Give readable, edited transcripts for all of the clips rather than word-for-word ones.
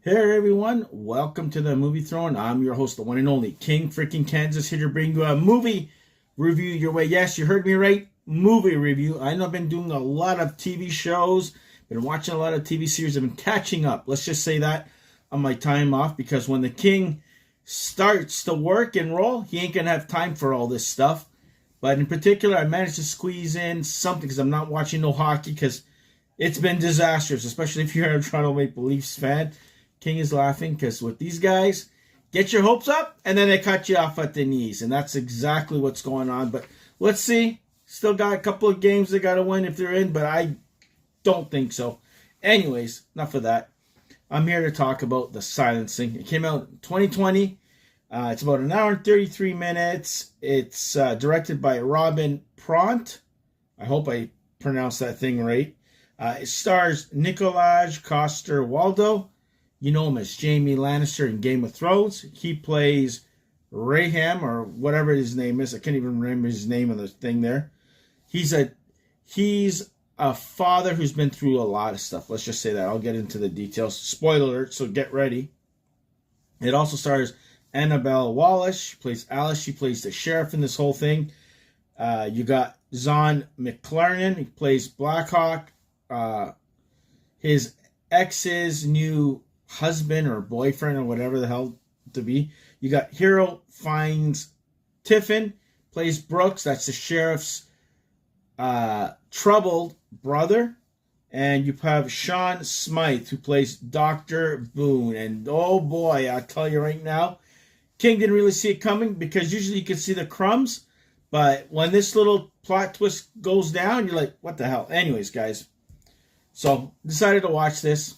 Hey everyone, welcome to the Movie Throne. I'm your host, the one and only King freaking Kansas, here to bring you a movie review your way. Yes, you heard me right, movie review. I know I've been doing a lot of TV shows, been watching a lot of TV series, I've been catching up. Let's just say that on my time off, because when the King starts to work and roll, he ain't gonna have time for all this stuff. But in particular, I managed to squeeze in something because I'm not watching no hockey because it's been disastrous, especially if you're a Toronto Maple Leafs fan. King is laughing because with these guys, get your hopes up and then they cut you off at the knees. And that's exactly what's going on. But let's see. Still got a couple of games they got to win if they're in, but I don't think so. Anyways, enough of that. I'm here to talk about The Silencing. It came out in 2020. It's about an hour and 33 minutes. It's directed by Pront. I hope I pronounced that thing right. It stars Nikolaj Coster-Waldau. You know him as Jaime Lannister in Game of Thrones. He plays Raham, or whatever his name is. I can't even remember his name on the thing there. He's a father who's been through a lot of stuff. Let's just say that. I'll get into the details. Spoiler alert, so get ready. It also stars Annabelle Wallis. She plays Alice. She plays the sheriff in this whole thing. You got Zahn McClarnon. He plays Blackhawk. His ex's new husband or boyfriend or whatever the hell to be. You got Fiennes-Tiffin, plays Brooks. That's the sheriff's troubled brother. And you have Shaun Smyth, who plays Dr. Boone. And oh boy, I'll tell you right now, King didn't really see it coming because usually you can see the crumbs. But when this little plot twist goes down, you're like, what the hell? Anyways, guys. So, decided to watch this.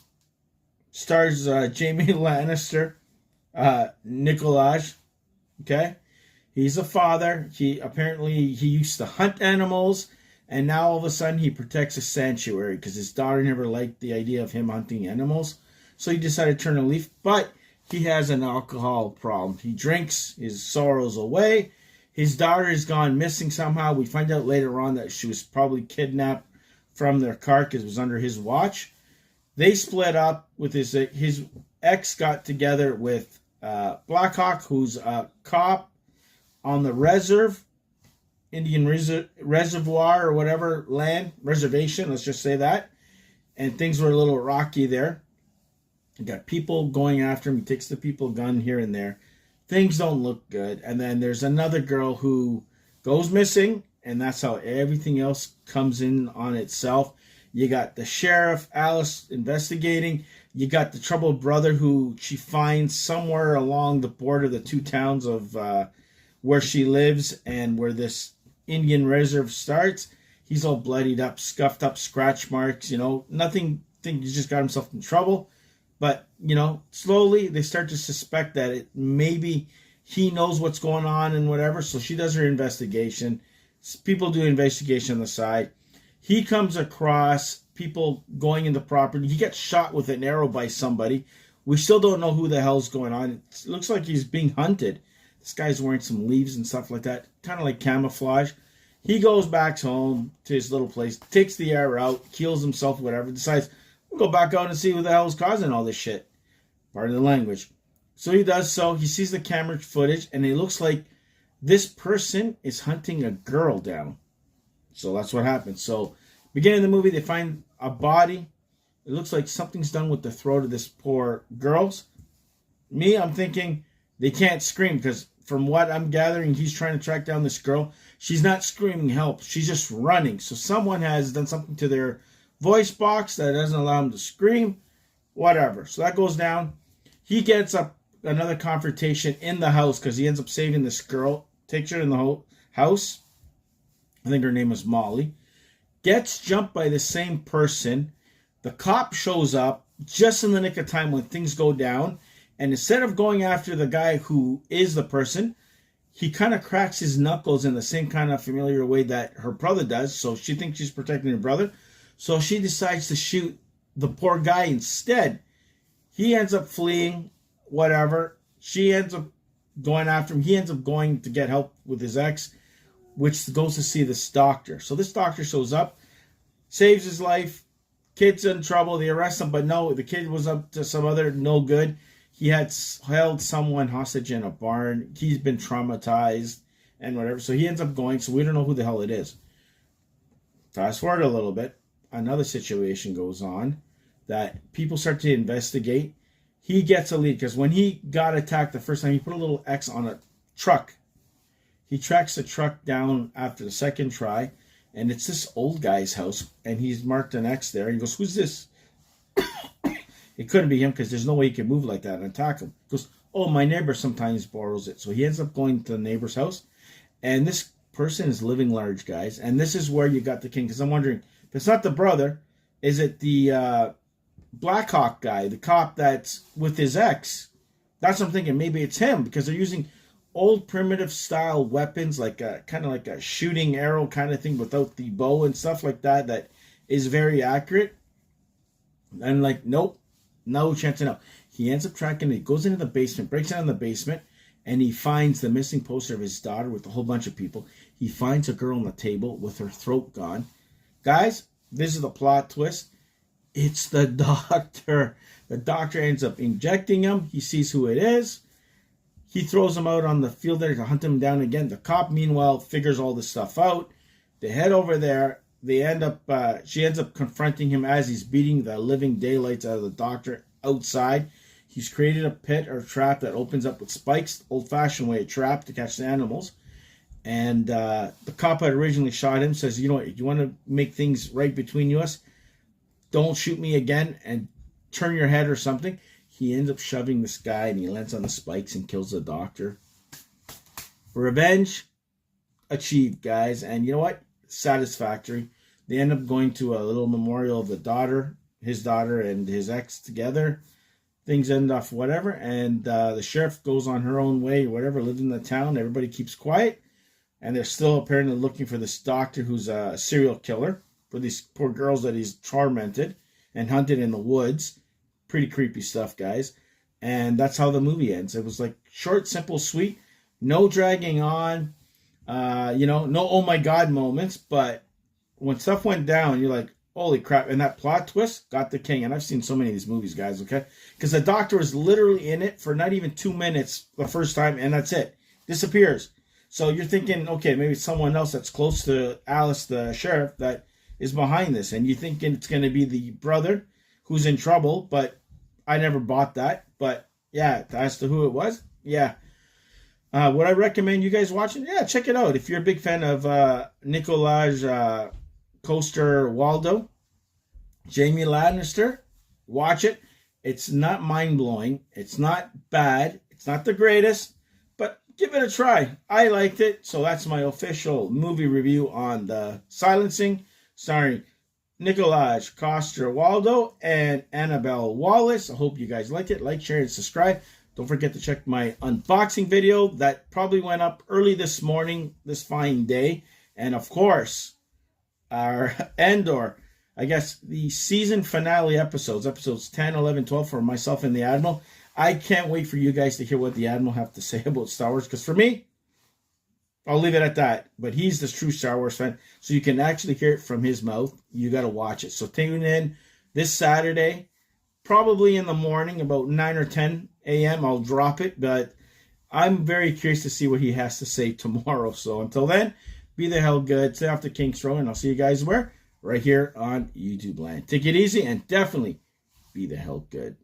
Stars Jaime Lannister, Nikolaj. Okay? He's a father. He used to hunt animals, and now all of a sudden he protects a sanctuary because his daughter never liked the idea of him hunting animals. So he decided to turn a leaf, but he has an alcohol problem. He drinks his sorrows away. His daughter has gone missing somehow. We find out later on that she was probably kidnapped from their car because it was under his watch. They split up with his ex got together with Blackhawk, who's a cop on the Indian reservoir or whatever reservation, let's just say that. And things were a little rocky there. You got people going after him. He takes the people gun here and there. Things don't look good. And then there's another girl who goes missing, and that's how everything else comes in on itself. You got the sheriff, Alice, investigating. You got the troubled brother who she finds somewhere along the border of the two towns of where she lives and where this Indian reserve starts. He's all bloodied up, scuffed up, scratch marks, nothing. Think he just got himself in trouble. But, slowly they start to suspect that maybe he knows what's going on and whatever. So she does her investigation. People do investigation on the side. He comes across people going into property. He gets shot with an arrow by somebody. We still don't know who the hell's going on. It looks like he's being hunted. This guy's wearing some leaves and stuff like that. Kind of like camouflage. He goes back home to his little place, takes the arrow out, kills himself, whatever, decides, we'll go back out and see who the hell's causing all this shit. Pardon the language. So he does so. He sees the camera footage, and it looks like this person is hunting a girl down. So that's what happens. So, beginning of the movie, they find a body. It looks like something's done with the throat of this poor girl. I'm thinking they can't scream because from what I'm gathering, he's trying to track down this girl. She's not screaming help. She's just running. So someone has done something to their voice box that doesn't allow him to scream. Whatever. So that goes down. He gets up another confrontation in the house because he ends up saving this girl. Takes her in the house. I think her name is Molly. Gets jumped by the same person. The cop shows up just in the nick of time when things go down. And instead of going after the guy who is the person, he kind of cracks his knuckles in the same kind of familiar way that her brother does. So she thinks she's protecting her brother. So she decides to shoot the poor guy instead. He ends up fleeing, whatever. She ends up going after him. He ends up going to get help with his ex, which goes to see this doctor. So this doctor shows up, saves his life, Kid's in trouble. They arrest him, but no, the kid was up to some other no good. He had held someone hostage in a barn. He's been traumatized and whatever. So he ends up going. So we don't know who the hell it is. Fast forward a little bit. Another situation goes on that people start to investigate. He gets a lead because when he got attacked the first time, he put a little X on a truck. He tracks the truck down after the second try, and it's this old guy's house, and he's marked an X there. And he goes, "Who's this?" It couldn't be him because there's no way he can move like that and attack him. He goes, "Oh, my neighbor sometimes borrows it." So he ends up going to the neighbor's house, and this person is living large, guys. And this is where you got the king, because I'm wondering, if it's not the brother, is it the Blackhawk guy, the cop that's with his ex? That's what I'm thinking. Maybe it's him, because they're using old primitive style weapons, like a kind of like a shooting arrow kind of thing without the bow and stuff like that. That is very accurate. And like, nope, no chance of no. He ends up tracking it. He goes into the basement, breaks down in the basement, and he finds the missing poster of his daughter with a whole bunch of people. He finds a girl on the table with her throat gone. Guys, this is the plot twist. It's the doctor. The doctor ends up injecting him. He sees who it is. He throws him out on the field there to hunt him down again. The cop, meanwhile, figures all this stuff out. They head over there. They end up. She ends up confronting him as he's beating the living daylights out of the doctor outside. He's created a pit or trap that opens up with spikes, old-fashioned way, a trap to catch the animals. And the cop had originally shot him. Says, "You know what? You want to make things right between us? Don't shoot me again and turn your head or something." He ends up shoving this guy, and he lands on the spikes and kills the doctor. Revenge achieved, guys. And you know what? Satisfactory. They end up going to a little memorial of the daughter, his daughter and his ex together. Things end off whatever. And the sheriff goes on her own way, whatever, lived in the town. Everybody keeps quiet. And they're still apparently looking for this doctor who's a serial killer for these poor girls that he's tormented and hunted in the woods. Pretty creepy stuff, guys. And that's how the movie ends. It was like short, simple, sweet. No dragging on. No oh my God moments. But when stuff went down, you're like, holy crap. And that plot twist got the king. And I've seen so many of these movies, guys, okay? Because the doctor was literally in it for not even 2 minutes the first time, and that's it. Disappears. So you're thinking, okay, maybe it's someone else that's close to Alice, the sheriff, that is behind this. And you're thinking it's going to be the brother who's in trouble, but I never bought that. But yeah, as to who it was, yeah. Would I recommend you guys watching? Yeah, check it out. If you're a big fan of Nikolaj Coster-Waldau, Jamie Lannister, watch it. It's not mind-blowing. It's not bad. It's not the greatest, but give it a try. I liked it, so that's my official movie review on The Silencing, starring Nikolaj Coster-Waldau and Annabelle Wallis. I hope you guys liked it. Like, share, and subscribe. Don't forget to check my unboxing video that probably went up early this morning, this fine day. And of course, our I guess the season finale episodes 10, 11, 12 for myself and the Admiral. I can't wait for you guys to hear what the Admiral have to say about Star Wars, because for me, I'll leave it at that. But he's the true Star Wars fan, so you can actually hear it from his mouth. You got to watch it. So tune in this Saturday, probably in the morning, about 9 or 10 a.m. I'll drop it, but I'm very curious to see what he has to say tomorrow. So until then, be the hell good. Stay off the King's Row, and I'll see you guys where? Right here on YouTube land. Take it easy, and definitely be the hell good.